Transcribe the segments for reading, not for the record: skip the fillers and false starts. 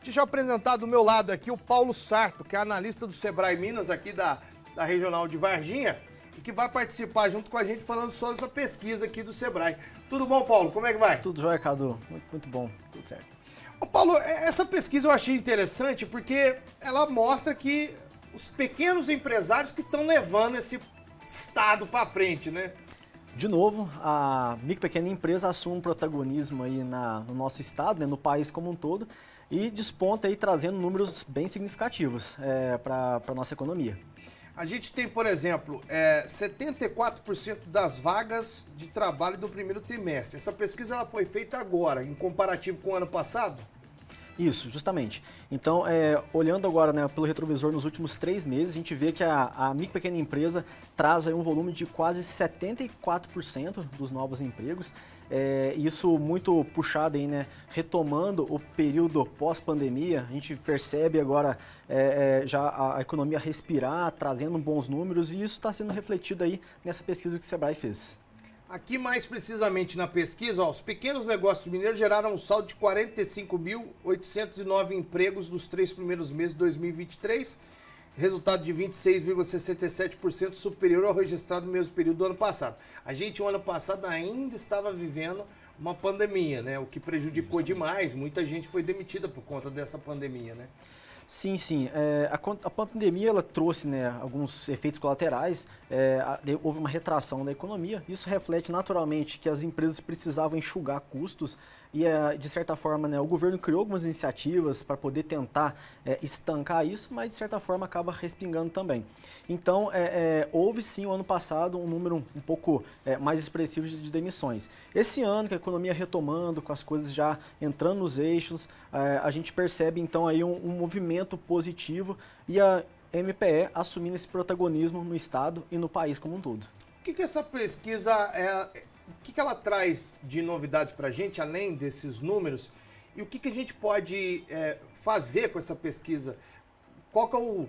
Deixa eu apresentar do meu lado aqui o Paulo Sarto, que é analista do Sebrae Minas, aqui da Regional de Varginha, e que vai participar junto com a gente falando sobre essa pesquisa aqui do Sebrae. Tudo bom, Paulo? Como é que vai? Tudo jóia, Cadu. Muito bom. Tudo certo. Ô, Paulo, essa pesquisa eu achei interessante porque ela mostra que os pequenos empresários que estão levando esse estado para frente, né? De novo, a micro e pequena empresa assume um protagonismo aí no nosso estado, né, no país como um todo, e desponta aí trazendo números bem significativos para a nossa economia. A gente tem, por exemplo, 74% das vagas de trabalho do primeiro trimestre. Essa pesquisa ela foi feita agora, em comparativo com o ano passado? Isso, justamente. Então, olhando agora, né, pelo retrovisor nos últimos 3 meses, a gente vê que a micro e pequena empresa traz aí um volume de quase 74% dos novos empregos. Isso muito puxado aí, né, retomando o período pós-pandemia. A gente percebe agora já a economia respirar, trazendo bons números, e isso está sendo refletido aí nessa pesquisa que o Sebrae fez. Aqui, mais precisamente na pesquisa, os pequenos negócios mineiros geraram um saldo de 45.809 empregos nos 3 primeiros meses de 2023, resultado de 26,67% superior ao registrado no mesmo período do ano passado. A gente, o ano passado, ainda estava vivendo uma pandemia, né? O que prejudicou demais, muita gente foi demitida por conta dessa pandemia, né? Sim. A pandemia ela trouxe, né, alguns efeitos colaterais, houve uma retração da economia. Isso reflete naturalmente que as empresas precisavam enxugar custos e, de certa forma, né, o governo criou algumas iniciativas para poder tentar estancar isso, mas de certa forma acaba respingando também. Então, houve sim, o ano passado, um número um pouco mais expressivo de demissões. Esse ano, que a economia retomando, com as coisas já entrando nos eixos, a gente percebe então aí um movimento positivo e a MPE assumindo esse protagonismo no estado e no país como um todo. O que essa pesquisa, o que ela traz de novidade para a gente, além desses números, e o que a gente pode fazer com essa pesquisa? Qual que é o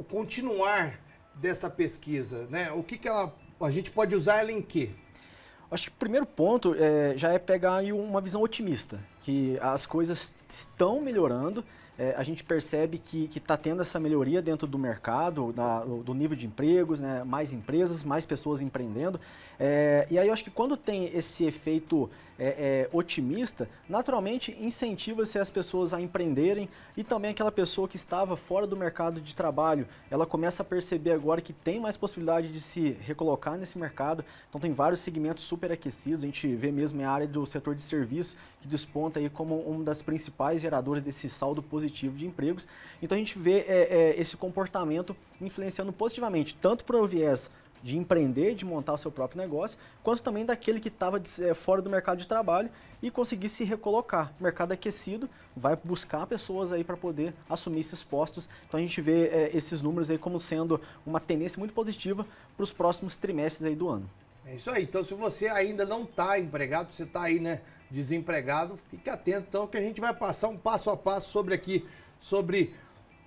continuar dessa pesquisa, né? O que a gente pode usar ela em quê? Acho que o primeiro ponto já é pegar aí uma visão otimista, que as coisas estão melhorando. A gente percebe que está tendo essa melhoria dentro do mercado, do nível de empregos, né? Mais empresas, mais pessoas empreendendo. E aí eu acho que quando tem esse efeito otimista, naturalmente incentiva-se as pessoas a empreenderem, e também aquela pessoa que estava fora do mercado de trabalho, ela começa a perceber agora que tem mais possibilidade de se recolocar nesse mercado. Então tem vários segmentos super aquecidos, a gente vê mesmo a área do setor de serviços que desponta aí como uma das principais geradoras desse saldo positivo de empregos. Então a gente vê esse comportamento influenciando positivamente, tanto para o viés de empreender, de montar o seu próprio negócio, quanto também daquele que estava fora do mercado de trabalho e conseguir se recolocar. O mercado aquecido vai buscar pessoas aí para poder assumir esses postos. Então a gente vê esses números aí como sendo uma tendência muito positiva para os próximos trimestres aí do ano. É isso aí. Então, se você ainda não está empregado, você está aí, né, desempregado, fique atento, então, que a gente vai passar um passo a passo sobre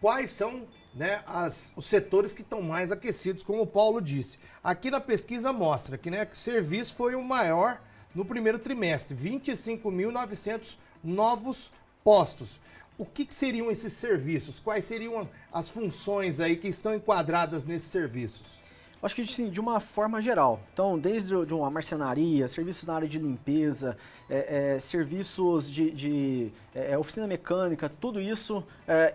quais são, né, os setores que estão mais aquecidos, como o Paulo disse. Aqui na pesquisa mostra que, né, que serviço foi o maior no primeiro trimestre, 25.900 novos postos. O que seriam esses serviços? Quais seriam as funções aí que estão enquadradas nesses serviços? Acho que assim, de uma forma geral. Então, desde uma marcenaria, serviços na área de limpeza, serviços de oficina mecânica, tudo isso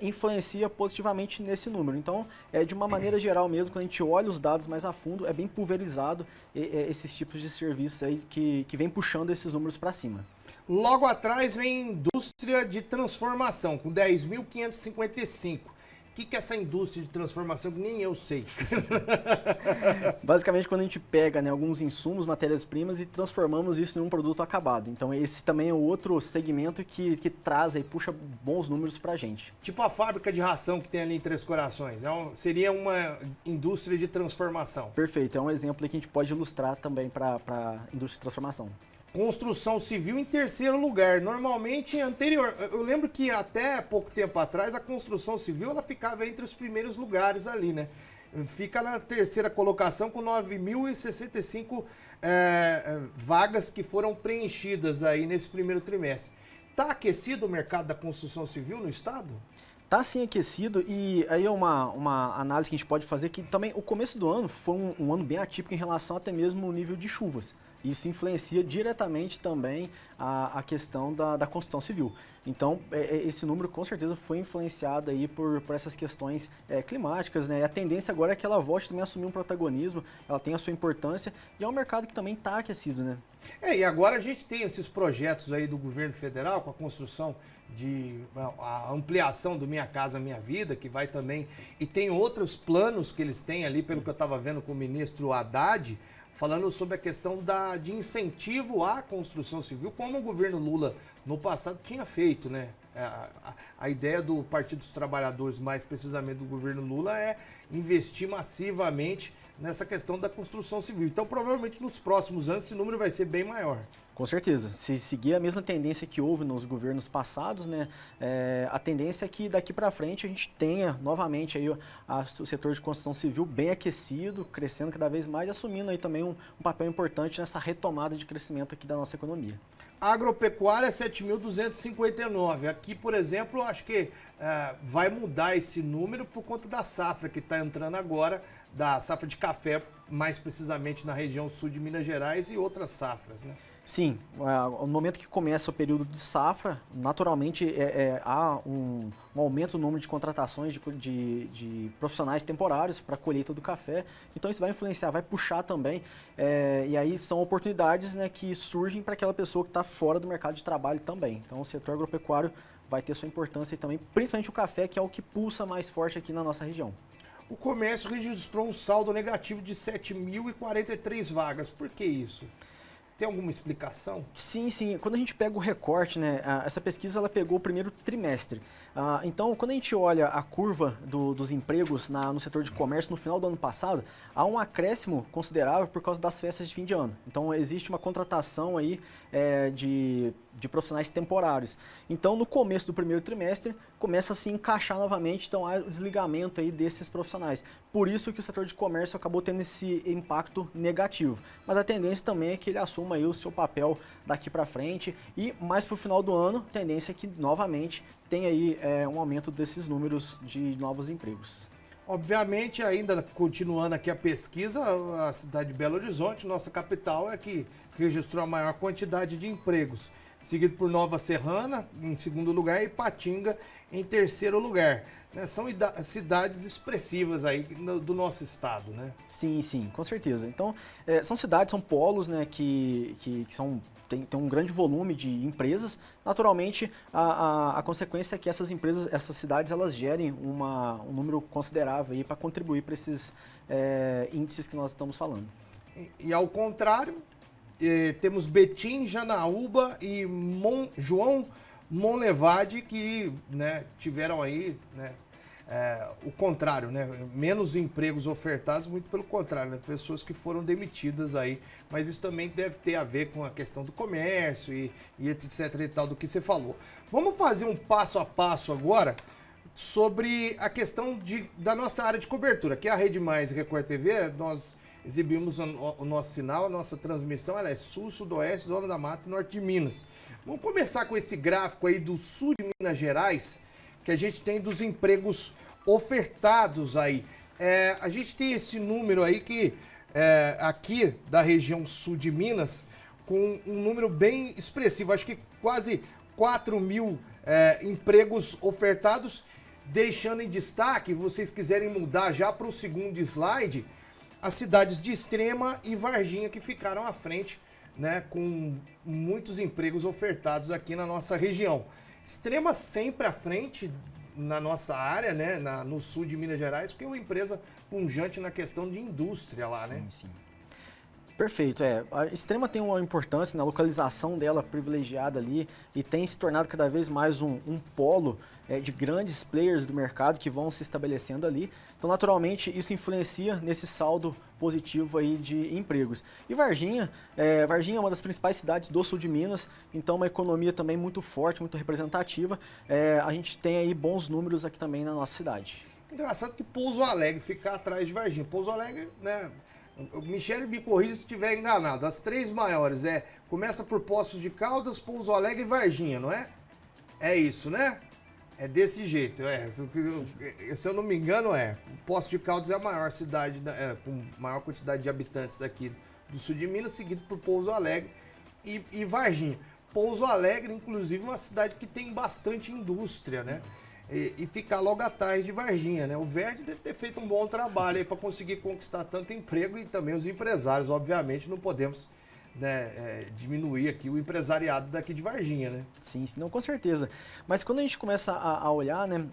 influencia positivamente nesse número. Então, de uma maneira geral mesmo, quando a gente olha os dados mais a fundo, é bem pulverizado esses tipos de serviços aí que vem puxando esses números para cima. Logo atrás vem indústria de transformação, com 10.555. O que é essa indústria de transformação que nem eu sei? Basicamente, quando a gente pega, né, alguns insumos, matérias-primas e transformamos isso em um produto acabado. Então, esse também é outro segmento que traz e puxa bons números para a gente. Tipo a fábrica de ração que tem ali em Três Corações. Seria uma indústria de transformação. Perfeito. É um exemplo que a gente pode ilustrar também para a indústria de transformação. Construção civil em terceiro lugar, normalmente anterior. Eu lembro que até pouco tempo atrás a construção civil ela ficava entre os primeiros lugares ali, né? fica na terceira colocação com 9.065 vagas que foram preenchidas aí nesse primeiro trimestre. Está aquecido o mercado da construção civil no estado? Está sim aquecido, e aí é uma análise que a gente pode fazer que também o começo do ano foi um ano bem atípico em relação até mesmo ao nível de chuvas. Isso influencia diretamente também a questão da construção civil. Então, esse número com certeza foi influenciado aí por essas questões climáticas, né? E a tendência agora é que ela volte também a assumir um protagonismo, ela tem a sua importância, e é um mercado que também está aquecido, né? E agora a gente tem esses projetos aí do governo federal com a construção a ampliação do Minha Casa Minha Vida, que vai também, e tem outros planos que eles têm ali, pelo que eu estava vendo com o ministro Haddad, falando sobre a questão de incentivo à construção civil, como o governo Lula no passado tinha feito, né? A ideia do Partido dos Trabalhadores, mais precisamente do governo Lula, é investir massivamente nessa questão da construção civil. Então, provavelmente, nos próximos anos, esse número vai ser bem maior. Com certeza. Se seguir a mesma tendência que houve nos governos passados, né, a tendência é que daqui para frente a gente tenha novamente aí o setor de construção civil bem aquecido, crescendo cada vez mais e assumindo aí também um papel importante nessa retomada de crescimento aqui da nossa economia. Agropecuária 7.259. Aqui, por exemplo, acho que vai mudar esse número por conta da safra que está entrando agora, da safra de café, mais precisamente na região sul de Minas Gerais, e outras safras, né? Sim, no momento que começa o período de safra, naturalmente há um aumento no número de contratações de profissionais temporários para a colheita do café. Então isso vai influenciar, vai puxar também, e aí são oportunidades, né, que surgem para aquela pessoa que está fora do mercado de trabalho também. Então o setor agropecuário vai ter sua importância e também, principalmente o café, que é o que pulsa mais forte aqui na nossa região. O comércio registrou um saldo negativo de 7.043 vagas. Por que isso? Tem alguma explicação? Sim, sim. Quando a gente pega o recorte, né, essa pesquisa ela pegou o primeiro trimestre. Então, quando a gente olha a curva dos empregos no setor de comércio no final do ano passado, há um acréscimo considerável por causa das festas de fim de ano. Então, existe uma contratação aí de profissionais temporários. Então, no começo do primeiro trimestre, começa a se encaixar novamente, então há o desligamento aí desses profissionais. Por isso que o setor de comércio acabou tendo esse impacto negativo. Mas a tendência também é que ele assuma aí o seu papel daqui para frente, e mais para o final do ano, a tendência é que novamente tem aí um aumento desses números de novos empregos. Obviamente, ainda continuando aqui a pesquisa, a cidade de Belo Horizonte, nossa capital, é que registrou a maior quantidade de empregos, seguido por Nova Serrana, em segundo lugar, e Patinga, em terceiro lugar. São cidades expressivas aí do nosso estado, né? Sim, sim, com certeza. Então, são cidades, são polos, né, que tem um grande volume de empresas. Naturalmente, a consequência é que essas empresas, essas cidades, elas gerem um número considerável para contribuir para esses índices que nós estamos falando. E ao contrário, temos Betim, Janaúba e João Monlevade, que, né, tiveram aí, né, o contrário, né, menos empregos ofertados, muito pelo contrário, né, pessoas que foram demitidas aí, mas isso também deve ter a ver com a questão do comércio e etc e tal, do que você falou. Vamos fazer um passo a passo agora sobre a questão da nossa área de cobertura, que é a Rede Mais e Record TV. Nós exibimos o nosso sinal, a nossa transmissão, ela é sul, sudoeste, zona da mata e norte de Minas. Vamos começar com esse gráfico aí do sul de Minas Gerais, que a gente tem dos empregos ofertados aí. A gente tem esse número aí que aqui da região sul de Minas, com um número bem expressivo, acho que quase 4.000 empregos ofertados, deixando em destaque, vocês quiserem mudar já para o segundo slide, as cidades de Extrema e Varginha, que ficaram à frente, né, com muitos empregos ofertados aqui na nossa região. Extrema sempre à frente na nossa área, né, no sul de Minas Gerais, porque é uma empresa pujante na questão de indústria lá, sim, né? Sim. Perfeito, a Extrema tem uma importância na localização dela privilegiada ali e tem se tornado cada vez mais um polo de grandes players do mercado que vão se estabelecendo ali. Então, naturalmente, isso influencia nesse saldo positivo aí de empregos. E Varginha é uma das principais cidades do sul de Minas, então uma economia também muito forte, muito representativa. A gente tem aí bons números aqui também na nossa cidade. Engraçado que Pouso Alegre fica atrás de Varginha. Pouso Alegre, né? O Michele me corrija se estiver enganado. As três maiores começa por Poços de Caldas, Pouso Alegre e Varginha, não é? É isso, né? É desse jeito, se eu não me engano, Poços de Caldas é a maior cidade, com maior quantidade de habitantes daqui do sul de Minas, seguido por Pouso Alegre e Varginha. Pouso Alegre, inclusive, é uma cidade que tem bastante indústria, né? E ficar logo atrás de Varginha, né? O Verde deve ter feito um bom trabalho aí para conseguir conquistar tanto emprego e também os empresários, obviamente, não podemos, né, diminuir aqui o empresariado daqui de Varginha, né? Sim, não, com certeza. Mas quando a gente começa a olhar, né,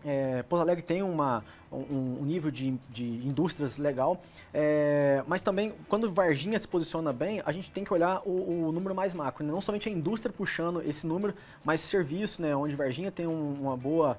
Pouso Alegre tem um nível de indústrias legal, mas também quando Varginha se posiciona bem, a gente tem que olhar o número mais macro, né? Não somente a indústria puxando esse número, mas o serviço, né, onde Varginha tem uma boa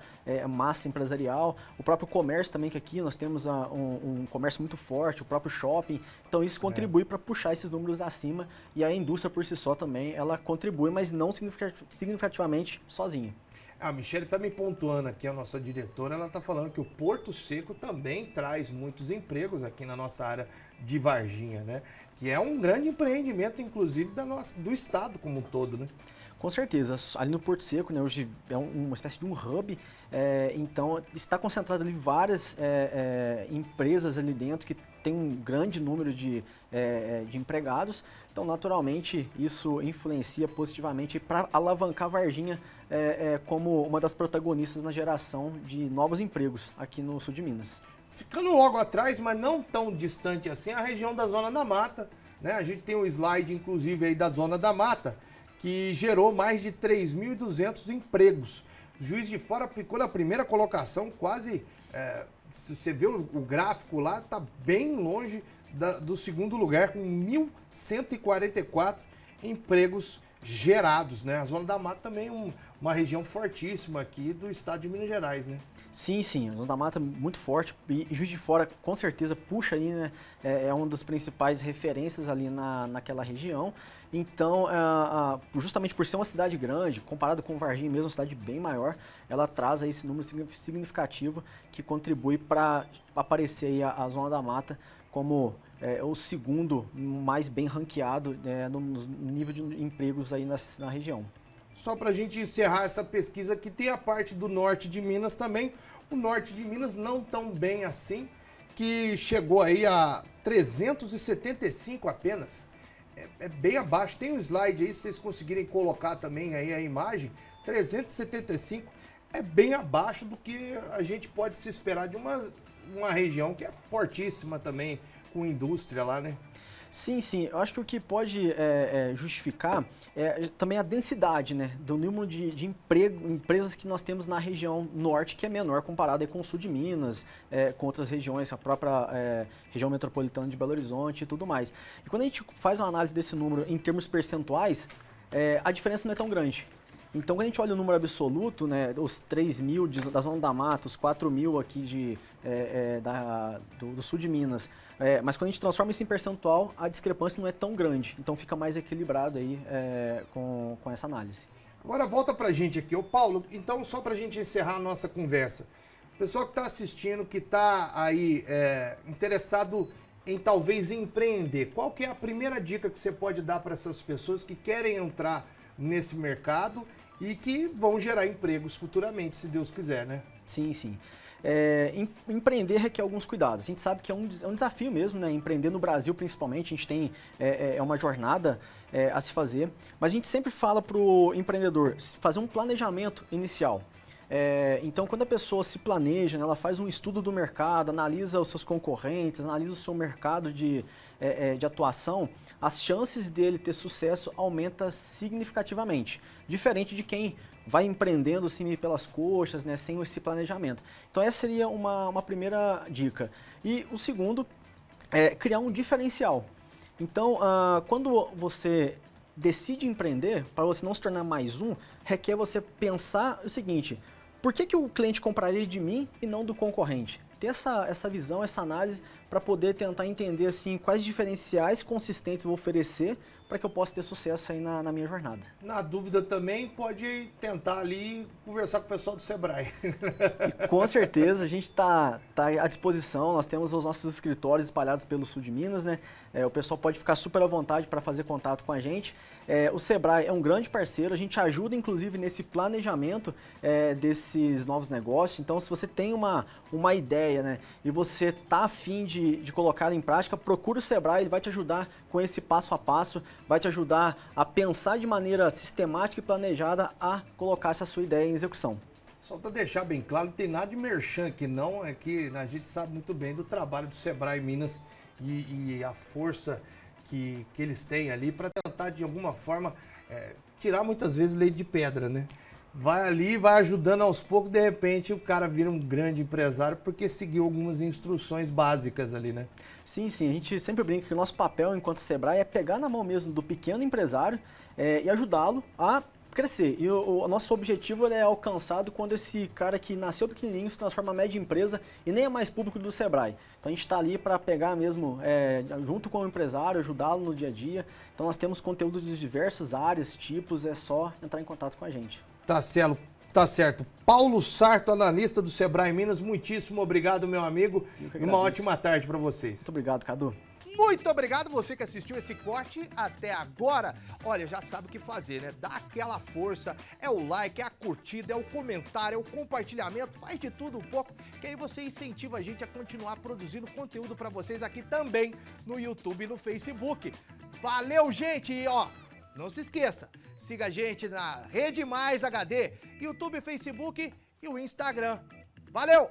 massa empresarial, o próprio comércio também, que aqui nós temos um comércio muito forte, o próprio shopping, então isso contribui para puxar esses números acima, e a indústria por si só também, ela contribui, mas não significativamente sozinha. A Michele está me pontuando aqui, a nossa diretora, ela está falando que o Porto Seco também traz muitos empregos aqui na nossa área de Varginha, né? Que é um grande empreendimento, inclusive, do estado como um todo, né? Com certeza, ali no Porto Seco, né, hoje é uma espécie de um hub, então está concentrado ali várias empresas ali dentro que tem um grande número de empregados, então naturalmente isso influencia positivamente para alavancar Varginha como uma das protagonistas na geração de novos empregos aqui no sul de Minas. Ficando logo atrás, mas não tão distante assim, a região da Zona da Mata, né? A gente tem um slide, inclusive, aí da Zona da Mata, que gerou mais de 3.200 empregos. Juiz de Fora ficou na primeira colocação, quase, se você vê o gráfico lá, está bem longe do segundo lugar, com 1.144 empregos gerados, né? A Zona da Mata também é uma região fortíssima aqui do estado de Minas Gerais, né? Sim, a Zona da Mata é muito forte e Juiz de Fora com certeza puxa ali, né? É uma das principais referências ali naquela região. Então, justamente por ser uma cidade grande, comparada com Varginha mesmo, uma cidade bem maior, ela traz aí esse número significativo que contribui para aparecer aí a Zona da Mata como o segundo mais bem ranqueado no nível de empregos aí na região. Só para a gente encerrar essa pesquisa, que tem a parte do norte de Minas também. O norte de Minas não tão bem assim, que chegou aí a 375 apenas. É bem abaixo. Tem um slide aí, se vocês conseguirem colocar também aí a imagem. 375 é bem abaixo do que a gente pode se esperar de uma região que é fortíssima também, com indústria lá, né? Sim, eu acho que o que pode justificar é também a densidade, né, do número de empresas que nós temos na região norte, que é menor comparada com o sul de Minas, com outras regiões, a própria região metropolitana de Belo Horizonte e tudo mais. E quando a gente faz uma análise desse número em termos percentuais, a diferença não é tão grande. Então, quando a gente olha o número absoluto, né, os 3.000 da Zona da Mata, os 4.000 aqui do sul de Minas, mas quando a gente transforma isso em percentual, a discrepância não é tão grande. Então, fica mais equilibrado aí com essa análise. Agora, volta pra gente aqui. Ô, Paulo, então, só pra gente encerrar a nossa conversa. O pessoal que está assistindo, que está aí interessado em talvez empreender, qual que é a primeira dica que você pode dar para essas pessoas que querem entrar nesse mercado e que vão gerar empregos futuramente, se Deus quiser, né? Sim. Empreender requer alguns cuidados. A gente sabe que é um desafio mesmo, né? Empreender no Brasil, principalmente, a gente tem uma jornada a se fazer, mas a gente sempre fala para o empreendedor fazer um planejamento inicial. Então, quando a pessoa se planeja, né, ela faz um estudo do mercado, analisa os seus concorrentes, analisa o seu mercado de atuação, as chances dele ter sucesso aumentam significativamente, diferente de quem vai empreendendo assim pelas coxas, né, sem esse planejamento. Então, essa seria uma primeira dica. E o segundo é criar um diferencial. Então, quando você decide empreender, para você não se tornar mais um, requer você pensar o seguinte: por que o cliente compraria de mim e não do concorrente? Ter essa visão, essa análise para poder tentar entender assim, quais diferenciais consistentes eu vou oferecer para que eu possa ter sucesso aí na minha jornada. Na dúvida também, pode tentar ali conversar com o pessoal do Sebrae. E, com certeza, a gente está à disposição, nós temos os nossos escritórios espalhados pelo sul de Minas, né? O pessoal pode ficar super à vontade para fazer contato com a gente. O Sebrae é um grande parceiro, a gente ajuda inclusive nesse planejamento desses novos negócios. Então, se você tem uma ideia, né, e você está a fim de colocar em prática, procura o Sebrae, ele vai te ajudar com esse passo a passo, vai te ajudar a pensar de maneira sistemática e planejada a colocar essa sua ideia em execução. Só para deixar bem claro, não tem nada de merchan aqui não, é que a gente sabe muito bem do trabalho do Sebrae Minas e a força que eles têm ali para tentar de alguma forma tirar muitas vezes leite de pedra, né? Vai ali, vai ajudando aos poucos, de repente o cara vira um grande empresário porque seguiu algumas instruções básicas ali, né? Sim, sim, a gente sempre brinca que o nosso papel enquanto Sebrae é pegar na mão mesmo do pequeno empresário e ajudá-lo a crescer. E o nosso objetivo é alcançado quando esse cara que nasceu pequenininho se transforma em média empresa e nem é mais público do Sebrae. Então a gente está ali para pegar mesmo, junto com o empresário, ajudá-lo no dia a dia. Então nós temos conteúdo de diversas áreas, tipos, é só entrar em contato com a gente. Tá certo. Paulo Sarto, analista do Sebrae Minas, muitíssimo obrigado, meu amigo. E uma ótima tarde para vocês. Muito obrigado, Cadu. Muito obrigado você que assistiu esse corte até agora. Olha, já sabe o que fazer, né? Dá aquela força, é o like, é a curtida, é o comentário, é o compartilhamento, faz de tudo um pouco, que aí você incentiva a gente a continuar produzindo conteúdo para vocês aqui também no YouTube e no Facebook. Valeu, gente! E ó, não se esqueça, siga a gente na Rede Mais HD, YouTube, Facebook e o Instagram. Valeu!